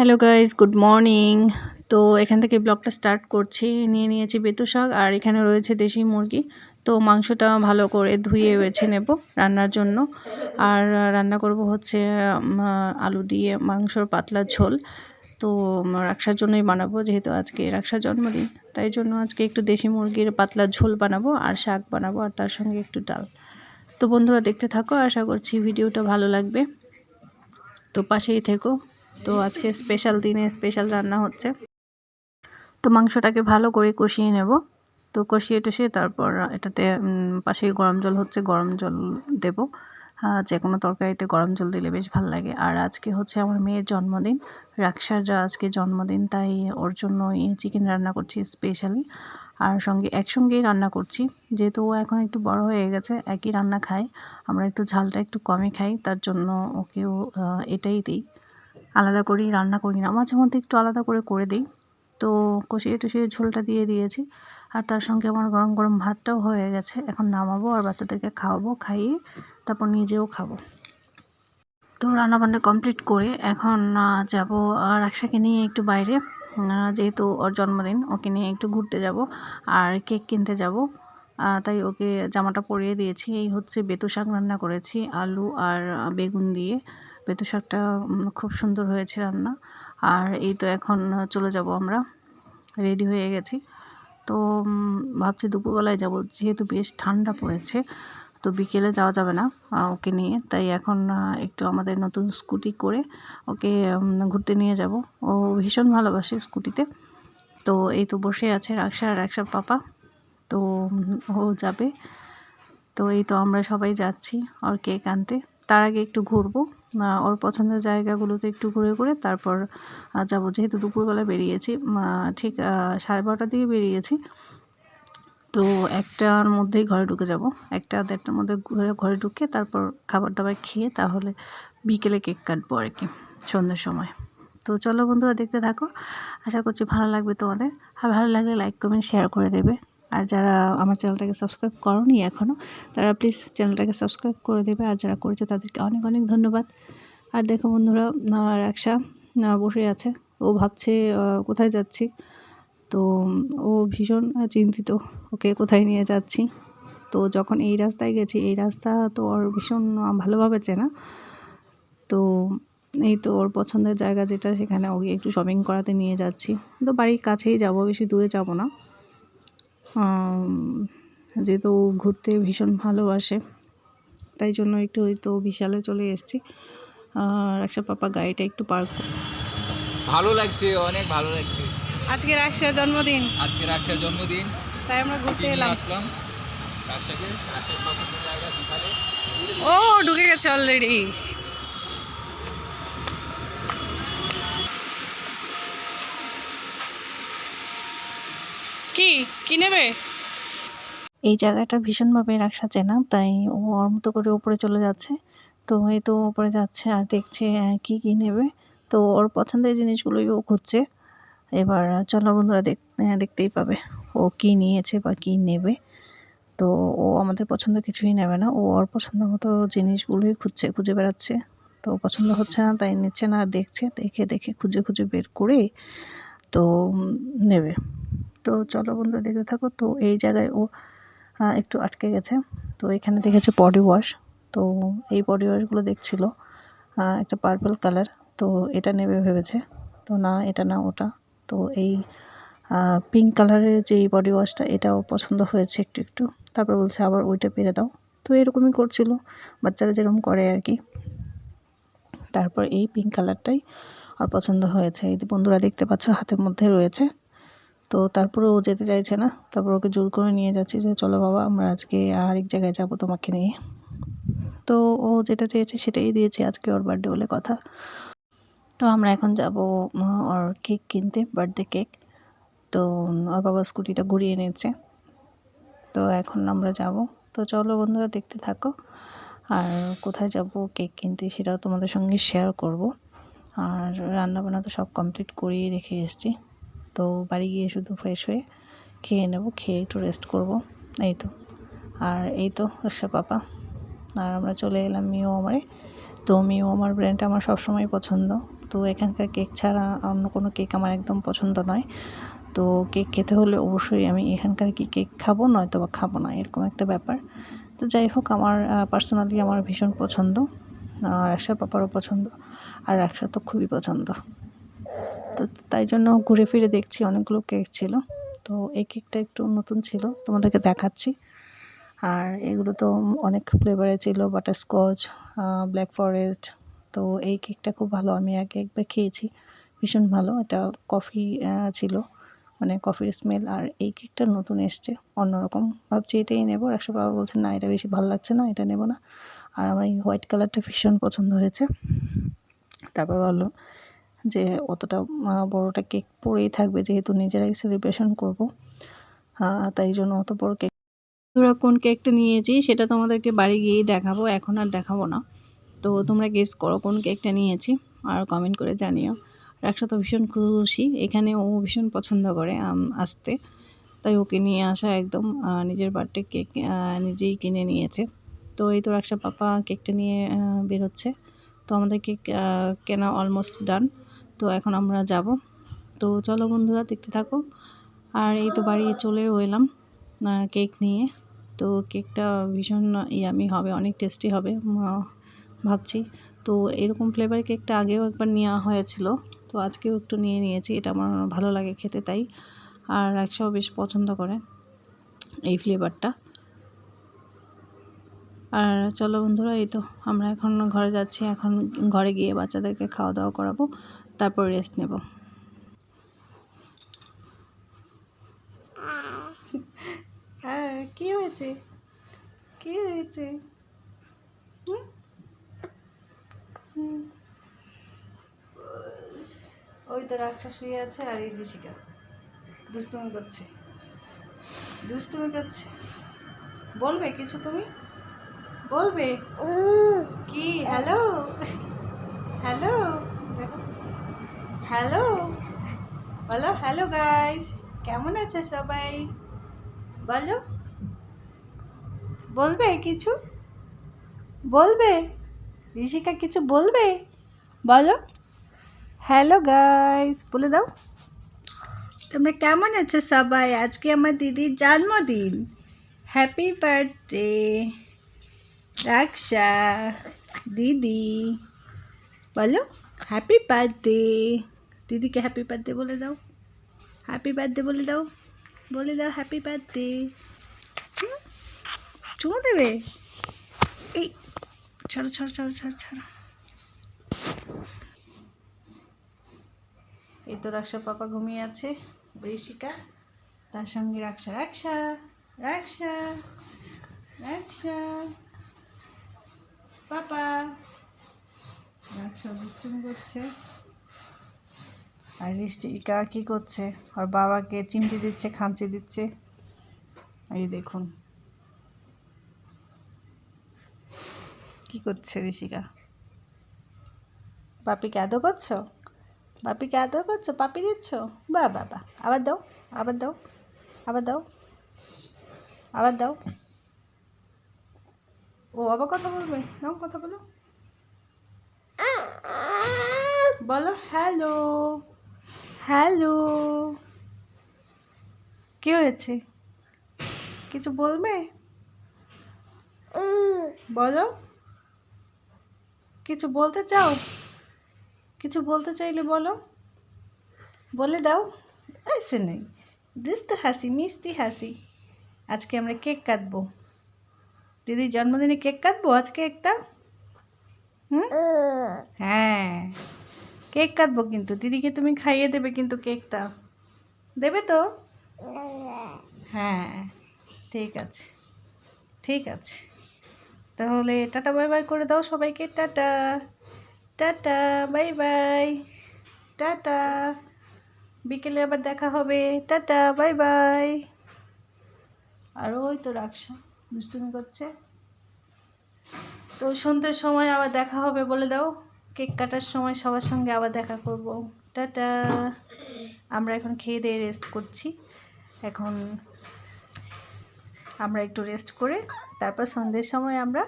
Hello guys, good morning. তো এখান থেকে ব্লগটা স্টার্ট করছি। নিয়েছি বেতু শাক আর এখানে রয়েছে দেশি মুরগি। তো মাংসটা ভালো করে ধুয়ে বেছে নেব রান্নার জন্য। আর রান্না করব হচ্ছে আলু দিয়ে মাংসর পাতলা ঝোল। তো রাক্সার জন্যই বানাবো, যেহেতু আজকে রাক্সার জন্মদিন, তাই জন্য আজকে একটু দেশি মুরগির পাতলা ঝোল বানাবো আর শাক বানাবো আর তার সঙ্গে একটু ডাল। তো বন্ধুরা দেখতে থাকো, আশা করছি ভিডিওটা ভালো লাগবে। তো পাশেই থেকো। তো আজকে স্পেশাল দিনে স্পেশাল রান্না হচ্ছে। তো মাংসটাকে ভালো করে কষিয়ে নেব। তো কষিয়ে টষিয়ে তারপর এটাতে পাশেই গরম জল হচ্ছে, গরম জল দেব। যে কোনো তরকারিতে গরম জল দিলে বেশ ভালো লাগে। আর আজকে হচ্ছে আমার মেয়ের জন্মদিন, রাক্সার আজকে জন্মদিন, তাই ওর জন্য চিকেন রান্না করছি স্পেশালি। আর একসঙ্গেই রান্না করছি, যেহেতু ও এখন একটু বড় হয়ে গেছে, একই রান্না খাই। আমরা একটু ঝালটা একটু কমই খাই, তার জন্য ওকেও এটাই দিই। আলাদা করেই রান্না করি না, মাঝে মধ্যে একটু আলাদা করে দিই। তো কষিয়ে টষিয়ে ঝোলটা দিয়ে দিয়েছি। আর তার সঙ্গে আমার গরম গরম ভাতটাও হয়ে গেছে। এখন নামাবো আর বাচ্চাদেরকে খাওয়াবো, খাইয়ে তারপর নিজেও খাবো। তো রান্নাবান্না কমপ্লিট করে এখন যাব রাক্সাকে নিয়ে একটু বাইরে, যেহেতু ওর জন্মদিন, ওকে নিয়ে একটু ঘুরতে যাব আর কেক কিনতে যাব। তাই ওকে জামাটা পরিয়ে দিয়েছি। এই হচ্ছে বেতু শাক রান্না করেছি আলু আর বেগুন দিয়ে। বেতু শাকটা খুব সুন্দর হয়েছে রান্না। আর এই তো এখন চলে যাব, আমরা রেডি হয়ে গেছি। তো ভাবছি দুপুরবেলায় যাব, যেহেতু বেশ ঠান্ডা পড়েছে। তো বিকেলে যাওয়া যাবে না ওকে নিয়ে, তাই এখন একটু আমাদের নতুন স্কুটি করে ওকে ঘুরতে নিয়ে যাব। ও ভীষণ ভালোবাসে স্কুটিতে। তো এই তো বসে আছে রাক্সার পাপা। তো ও যাবে। তো এই তো আমরা সবাই যাচ্ছি ওর কেক আনতে। তার আগে একটু ঘুরবো, ওর পছন্দের জায়গাগুলোতে একটু ঘুরে তারপর যাব। যেহেতু দুপুরবেলা বেরিয়েছি, ঠিক 12:30টার দিকে বেরিয়েছি। তো 1টার মধ্যেই ঘরে ঢুকে যাব, 1টা-1:30টার মধ্যে ঘরে ঢুকে তারপর খাবার দাবার খেয়ে তাহলে বিকেলে কেক কাটবো আর কি, সন্ধ্যের সময়। তো চলো বন্ধুরা, দেখতে থাকো, আশা করছি ভালো লাগবে তোমাদের। আর ভালো লাগলে লাইক কমেন্ট শেয়ার করে দেবে। আর যারা আমার চ্যানেলটাকে সাবস্ক্রাইব করোনি এখনও, তারা প্লিজ চ্যানেলটাকে সাবস্ক্রাইব করে দেবে। আর যারা করেছে তাদেরকে অনেক অনেক ধন্যবাদ। আর দেখো বন্ধুরা, রাক্সা বসে আছে, ও ভাবছে কোথায় যাচ্ছি। তো ও ভীষণ চিন্তিত, ওকে কোথায় নিয়ে যাচ্ছি। তো যখন এই রাস্তায় গেছি, এই রাস্তা তো ওর ভীষণ ভালোভাবে চেনা। তো এই তো ওর পছন্দের জায়গা যেটা, সেখানে ওকে একটু শপিং করাতে নিয়ে যাচ্ছি। তো বাড়ির কাছেই যাব, বেশি দূরে যাব না। যেহেতু ঘুরতে ভীষণ ভালোবাসে, তাই জন্য একটু ওই তো বিশালে চলে এসেছি। রাক্সা পাপা গাড়িটা একটু পার্ক। ভালো লাগছে, অনেক ভালো লাগছে। আজকে রাক্সার জন্মদিন, তাই আমরা ঘুরতে এলাম। আসলাম রাক্সাকে, রাক্সার পছন্দের জায়গা বিকালে। ও ঢুকে গেছে অলরেডি। কি নেবে? এই জায়গাটা ভীষণভাবে রাক্সা চেনা, তাই ও ওর মতো করে উপরে চলে যাচ্ছে। তো এই তো উপরে যাচ্ছে আর দেখছে কি নেবে। তো ওর পছন্দের জিনিসগুলোই ও খুঁজছে। এবার চলো বন্ধুরা, দেখতেই পাবে ও কি নিয়েছে বা কি নেবে। তো ও আমাদের পছন্দ কিছুই নেবে না, ও ওর পছন্দ মতো জিনিসগুলোই খুঁজে বেড়াচ্ছে। তো পছন্দ হচ্ছে না তাই নিচ্ছে না, আর দেখছে, দেখে খুঁজে বের করে তো নেবে। তো চলো বন্ধুরা, দেখতে থাকো। তো এই জায়গায় ও একটু আটকে গেছে। তো এখানে দেখেছে বডি ওয়াশ। তো এই বডি ওয়াশগুলো দেখছিল, একটা পার্পল কালার। তো এটা নেবে ভেবেছে। তো না, এটা না, ওটা। তো এই পিঙ্ক কালারের যে বডি ওয়াশটা, এটাও পছন্দ হয়েছে একটু। তারপর বলছে আবার ওইটা পেরে দাও। তো এরকমই করছিল, বাচ্চারা যেরকম করে আর কি। তারপর এই পিঙ্ক কালারটাই আর পছন্দ হয়েছে। এই বন্ধুরা দেখতে পাচ্ছ, হাতের মধ্যে রয়েছে। তো তারপরে ও যেতে চাইছে না, তারপর ওকে জোর করে নিয়ে যাচ্ছি যে চলো বাবা, আমরা আজকে আরেক জায়গায় যাব তোমাকে নিয়ে। তো ও যেটা চেয়েছে সেটাই দিয়েছি, আজকে ওর বার্থডে বলে কথা। তো আমরা এখন যাব ওর কেক কিনতে, বার্থডে কেক। তো ওর বাবা স্কুটিটা ঘুরিয়ে নিচ্ছে। তো এখন আমরা যাব। তো চলো বন্ধুরা, দেখতে থাকো। আর কোথায় যাব কেক কিনতে সেটাও তোমাদের সঙ্গে শেয়ার করব। আর রান্নাবান্না তো সব কমপ্লিট করিয়ে রেখে এসেছি। তো বাড়ি গিয়ে শুধু ফ্রেশ হয়ে খেয়ে নেব, খেয়ে একটু রেস্ট করব। এই তো। আর এই তো রাক্সা পাপা। আর আমরা চলে এলাম মিও আমারে। তো মিও আমার ব্র্যান্ডটা আমার সবসময় পছন্দ। তো এখানকার কেক ছাড়া অন্য কোনো কেক আমার একদম পছন্দ নয়। তো কেক খেতে হলে অবশ্যই আমি এখানকার কেক খাবো, নয়তো বা খাবো না, এরকম একটা ব্যাপার। তো যাই হোক, আমার পার্সোনালি আমার ভীষণ পছন্দ, রাকসার পাপারও পছন্দ, আর রাকসা তো খুবই পছন্দ। তো তাই জন্য ঘুরে ফিরে দেখছি, অনেকগুলো কেক ছিল। তো এই কেকটা একটু নতুন ছিল, তোমাদেরকে দেখাচ্ছি। আর এগুলো তো অনেক ফ্লেভারে ছিল, বাটারস্কচ, ব্ল্যাক ফরেস্ট। তো এই কেকটা খুব ভালো, আমি আগে একবার খেয়েছি, ভীষণ ভালো। এটা কফি ছিল, মানে কফির স্মেল। আর এই কেকটা নতুন এসছে, অন্যরকম। ভাবছি এটাই নেবো। একশো বাবা বলছেন না, এটা বেশি ভালো লাগছে না, এটা নেবো না। আর আমার এই হোয়াইট কালারটা ভীষণ পছন্দ হয়েছে। তারপর ভাবলাম যে অতটা বড়টা কেক পরেই থাকবে, যেহেতু নিজেরাই সেলিব্রেশন করব, তাই জন্য অত বড় কেক। তোমরা কোন কেকটা নিয়েছি সেটা তোমাদেরকে বাড়ি গিয়েই দেখাবো, এখন আর দেখাবো না। তো তোমরা গেস করো কোন কেকটা নিয়েছি, আর কমেন্ট করে জানিও। রাকসা তো ভীষণ খুশি, এখানে ও ভীষণ পছন্দ করে আসতে, তাই ওকে নিয়ে আসা একদম নিজের বার্থডে কেক নিজেই কিনে নিয়েছে। তো এই তো রাকসা পাপা কেকটা নিয়ে বেরোচ্ছে। তো আমাদের কেক কেনা অলমোস্ট ডান। তো এখন আমরা যাব। তো চলো বন্ধুরা, দেখতে থাকো। আর এই তো বাড়ি চলেও এলাম কেক নিয়ে। তো কেকটা ভীষণ ইয়ামি হবে, অনেক টেস্টি হবে ভাবছি। তো এরকম ফ্লেভার কেকটা আগেও একবার নেওয়া হয়েছিল, তো আজকেও একটু নিয়ে নিয়েছি। এটা আমার ভালো লাগে খেতে, তাই। আর রাকসাও বেশ পছন্দ করে এই ফ্লেভারটা। আর চলো বন্ধুরা, এই তো আমরা এখন ঘরে যাচ্ছি। এখন ঘরে গিয়ে বাচ্চাদেরকে খাওয়া দাওয়া করাবো, তারপর রেস্ট নেব। হ্যাঁ, কি হয়েছে? কি হয়েছে? ওই তো রাক্ষস শুয়ে আছে, আর এই ঋষিকা দুষ্টুমি করছে, দুষ্টুমি করছে। বলবে কিছু তুমি? বলবে কি? হ্যালো, হ্যালো, দেখো, হ্যালো বলো। হ্যালো গাইস, কেমন আছে সবাই? বলো, বলবে কিছু? বলবে ঋষিকা কিছু বলবে? বলো হ্যালো গাইস বলে দাও। তোমরা কেমন আছো সবাই? আজকে আমার দিদির জন্মদিন। হ্যাপি বার্থডে রাকসা দিদি, বলো হ্যাপি বার্থডে। দিদিকে হ্যাপি বার্থডে বলে দাও, হ্যাপি বার্থডে বলে দাও, বলে দাও হ্যাপি বার্থডে। চুমো দেবে? এই ছাড়ো ছাড়ো ছাড়ো ছাড়ো ছাড়ো। এই তো রাকসা পাপা ঘুমিয়ে আছে, ঋষিকা তার সঙ্গে রাকসা। রাকসা, রাকসা, রাকসা পাপা। রাকসা দুষ্টুমি করছে, আর ঋষিকা কি করছে? ওর বাবাকে চিমটি দিচ্ছে, খামচি দিচ্ছে। এই দেখুন কি করছে ঋষিকা। পাপিকে আদর করছো? পাপিকে আদর করছো? পাপি দিচ্ছ? বা বাবা, আবার দাও, আবার দাও, আবার দাও, আবার দাও। ও আবার কথা বলবে, নাও কথা বলো, বলো হ্যালো, হ্যালো। কি হয়েছে? কিছু বলবে? বলো, কিছু বলতে চাও? কিছু বলতে চাইলে বলো, বলে দাও। এসে নেই, দুষ্ট হাসি, মিষ্টি হাসি। আজকে আমরা কেক কাটবো, দিদির জন্মদিনে কেক কাটবো আজকে একটা। হ্যাঁ, কেক কাটবো, কিন্তু দিদিকে তুমি খাইয়ে দেবে কিন্তু কেকটা, দেবে তো? হ্যাঁ, ঠিক আছে, ঠিক আছে। তাহলে টাটা বাই বাই করে দাও সবাইকে। Tata, tata, bye bye, tata, বিকেলে আবার দেখা হবে। Tata, bye bye. আর ওই তো রাকসা দুষ্টুমি করছে। তো সন্ধ্যের সময় আবার দেখা হবে বলে দাও, কেক কাটার সময় সবার সঙ্গে আবার দেখা করব। টাটা। আমরা এখন খেয়ে দিয়ে রেস্ট করছি। এখন আমরা একটু রেস্ট করে তারপর সন্ধ্যের সময় আমরা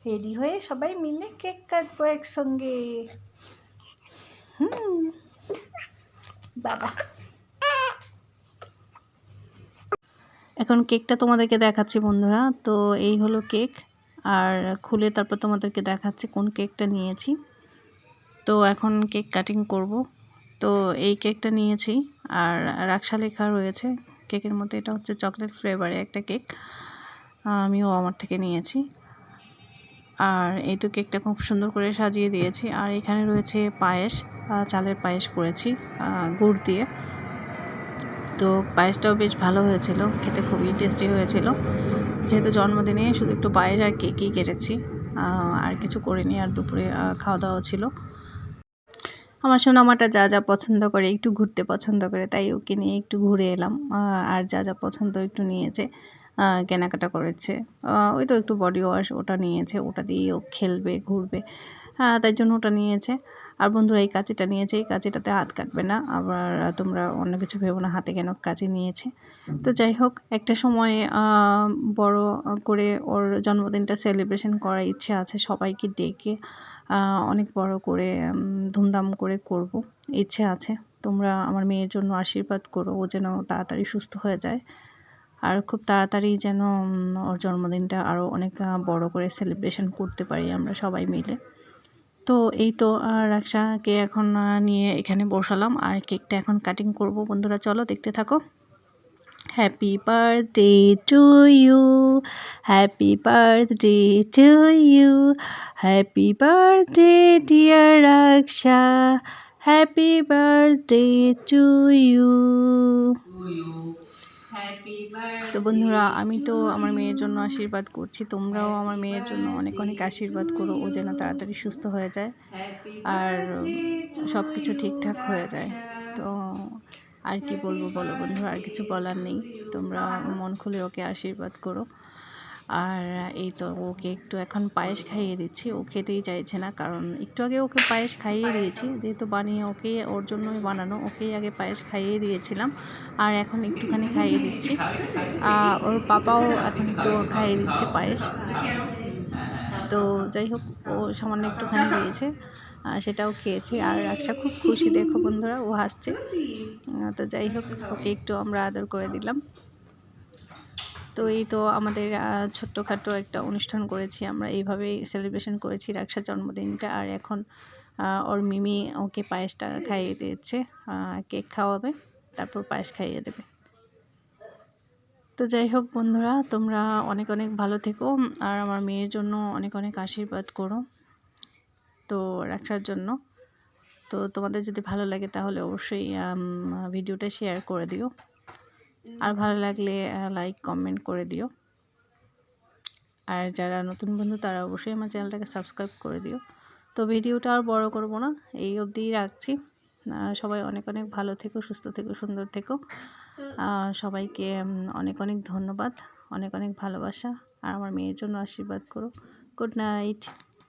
রেডি হয়ে সবাই মিলে কেক কাটবো একসঙ্গে। বাবা, এখন কেকটা তোমাদেরকে দেখাচ্ছি বন্ধুরা। তো এই হলো কেক, আর খুলে তারপর তোমাদেরকে দেখাচ্ছি কোন কেকটা নিয়েছি। তো এখন কেক কাটিং করব। তো এই কেকটা নিয়েছি, আর রাক্সা লেখা রয়েছে কেকের মধ্যে। এটা হচ্ছে চকলেট ফ্লেভারে একটা কেক, আমিও আমার থেকে নিয়েছি। আর এই তো কেকটা খুব সুন্দর করে সাজিয়ে দিয়েছি। আর এখানে রয়েছে পায়েস, চালের পায়েস করেছি গুড় দিয়ে। তো পায়েসটাও বেশ ভালো হয়েছিল, খেতে খুবই টেস্টি হয়েছিল। যেহেতু জন্মদিনে শুধু একটু পায়েস আর কেকই কেটেছি, আর কিছু করিনি। আর দুপুরে খাওয়া দাওয়া ছিল। আমার সোনামাটা যা যা পছন্দ করে, একটু ঘুরতে পছন্দ করে, তাই ওকে নিয়ে একটু ঘুরে এলাম। আর যা যা পছন্দ একটু নিয়েছে, কেনাকাটা করেছে। ওই তো একটু বডি ওয়াশ ওটা নিয়েছে, ওটা দিয়ে ও খেলবে, ঘুরবে, তাই জন্য ওটা নিয়েছে। আর বন্ধুরা এই কাঁচিটা নিয়েছে, এই কাঁচিটাতে হাত কাটবে না। আবার তোমরা অন্য কিছু ভেবো না, হাতে কেন কাঁচি নিয়েছে। তো যাই হোক, একটা সময় বড় করে ওর জন্মদিনটা সেলিব্রেশন করার ইচ্ছে আছে, সবাইকে ডেকে অনেক বড় করে ধুমধাম করে করব, ইচ্ছে আছে। তোমরা আমার মেয়ের জন্য আশীর্বাদ করো, ও যেন তাড়াতাড়ি সুস্থ হয়ে যায়, আর খুব তাড়াতাড়ি যেন ওর জন্মদিনটা আরও অনেক বড় করে সেলিব্রেশন করতে পারি আমরা সবাই মিলে। তো এই তো রাক্সাকে এখন নিয়ে এখানে বসালাম, আর কেকটা এখন কাটিং করব। বন্ধুরা চলো দেখতে থাকো। Happy birthday to you, happy birthday to you, happy birthday dear Raksha, happy birthday to you. তো বন্ধুরা, আমি তো আমার মেয়ের জন্য আশীর্বাদ করছি, তোমরাও আমার মেয়ের জন্য অনেক অনেক আশীর্বাদ করো, ও যেন তাড়াতাড়ি সুস্থ হয়ে যায় আর সব কিছু ঠিকঠাক হয়ে যায়। তো আর কি বলবো বলো বন্ধুরা, আর কিছু বলার নেই। তোমরা মন খুলে ওকে আশীর্বাদ করো। আর এই তো ওকে একটু এখন পায়েস খাইয়ে দিচ্ছি, ও খেতেই চাইছে না, কারণ একটু আগে ওকে পায়েস খাইয়ে দিয়েছি, যেহেতু বানিয়ে ওকে, ওর জন্যই বানানো, ওকেই আগে পায়েস খাইয়ে দিয়েছিলাম। আর এখন একটুখানি খাইয়ে দিচ্ছি, ওর পাপাও এখন একটু খাইয়ে দিচ্ছে পায়েস। তো যাই হোক, ও সামান্য একটুখানি দিয়েছে, সেটাও খেয়েছে। আর রাক্সা খুব খুশি, দেখো বন্ধুরা, ও হাসছে। তো যাই হোক, ওকে একটু আমরা আদর করে দিলাম। তো এই তো আমাদের ছোট্টখাটো একটা অনুষ্ঠান করেছি আমরা, এইভাবেই সেলিব্রেশন করেছি রাক্সার জন্মদিনটা। আর এখন ওর মিমি ওকে পায়েসটা খাইয়ে দিয়েছে, কেক খাওয়াবে, তারপর পায়েস খাইয়ে দেবে। তো যাই হোক বন্ধুরা, তোমরা অনেক অনেক ভালো থেকো, আর আমার মেয়ের জন্য অনেক অনেক আশীর্বাদ করো তো রাক্সার জন্য। তো তোমাদের যদি ভালো লাগে তাহলে অবশ্যই ভিডিওটা শেয়ার করে দিও, আর ভালো লাগলে লাইক কমেন্ট করে দিও। আর যারা নতুন বন্ধু তারা অবশ্যই আমার চ্যানেলটাকে সাবস্ক্রাইব করে দিও। তো ভিডিওটা আর বড় করব না, এই অবধিই রাখছি। সবাই অনেক অনেক ভালো থেকো, সুস্থ থেকো, সুন্দর থেকো। সবাইকে অনেক অনেক ধন্যবাদ, অনেক অনেক ভালোবাসা, আর আমার মেয়ের জন্য আশীর্বাদ করো। Good night.